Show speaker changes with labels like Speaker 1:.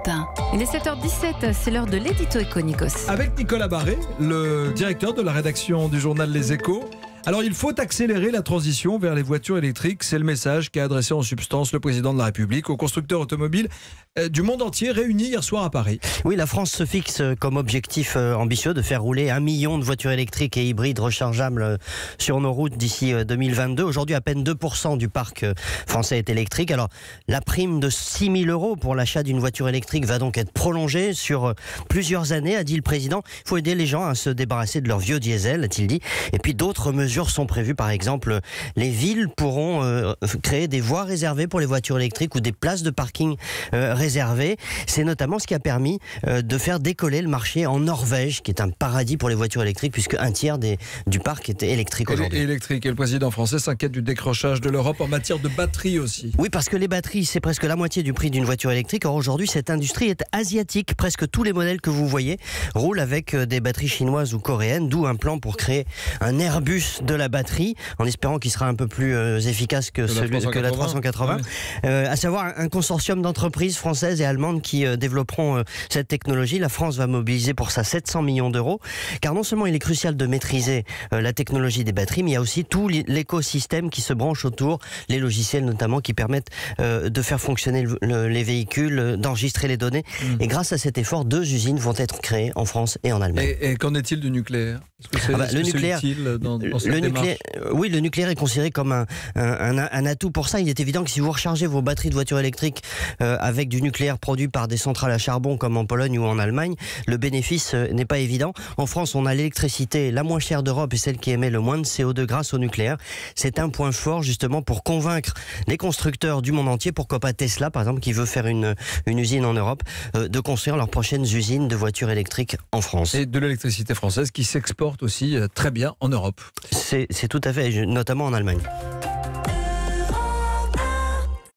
Speaker 1: Europe 1. Il est 7h17, c'est l'heure de l'édito Éco-Nikos.
Speaker 2: Avec Nicolas Barré, le directeur de la rédaction du journal Les Échos. Alors, il faut accélérer la transition vers les voitures électriques. C'est le message qu'a adressé en substance le président de la République aux constructeurs automobiles du monde entier réunis hier soir à Paris.
Speaker 3: Oui, la France se fixe comme objectif ambitieux de faire rouler 1 million de voitures électriques et hybrides rechargeables sur nos routes d'ici 2022. Aujourd'hui, à peine 2% du parc français est électrique. Alors, la prime de 6 000 € pour l'achat d'une voiture électrique va donc être prolongée sur plusieurs années, a dit le président. Il faut aider les gens à se débarrasser de leur vieux diesel, a-t-il dit. Et puis d'autres mesures sont prévues. Par exemple, les villes pourront créer des voies réservées pour les voitures électriques ou des places de parking réservées. C'est notamment ce qui a permis de faire décoller le marché en Norvège, qui est un paradis pour les voitures électriques, puisque un tiers du parc est électrique aujourd'hui.
Speaker 2: Électrique. Et le président français s'inquiète du décrochage de l'Europe en matière de batteries aussi.
Speaker 3: Oui, parce que les batteries, c'est presque la moitié du prix d'une voiture électrique. Or, aujourd'hui, cette industrie est asiatique. Presque tous les modèles que vous voyez roulent avec des batteries chinoises ou coréennes, d'où un plan pour créer un Airbus de la batterie, en espérant qu'il sera un peu plus efficace que la 380. Ouais. À savoir un consortium d'entreprises françaises et allemandes qui développeront cette technologie. La France va mobiliser pour ça 700 millions d'euros, car non seulement il est crucial de maîtriser la technologie des batteries, mais il y a aussi tout l'écosystème qui se branche autour, les logiciels notamment qui permettent de faire fonctionner les véhicules, d'enregistrer les données. Et grâce à cet effort, 2 usines vont être créées en France et en Allemagne.
Speaker 2: Et qu'en est-il du nucléaire ? Le nucléaire,
Speaker 3: oui, le nucléaire est considéré comme un atout pour ça. Il est évident que si vous rechargez vos batteries de voitures électriques avec du nucléaire produit par des centrales à charbon comme en Pologne ou en Allemagne, le bénéfice n'est pas évident. En France, on a l'électricité la moins chère d'Europe et celle qui émet le moins de CO2 grâce au nucléaire. C'est un point fort justement pour convaincre les constructeurs du monde entier, pourquoi pas Tesla par exemple, qui veut faire une usine en Europe, de construire leurs prochaines usines de voitures électriques en France.
Speaker 2: Et de l'électricité française qui s'exporte aussi très bien en Europe.
Speaker 3: C'est tout à fait, notamment en Allemagne.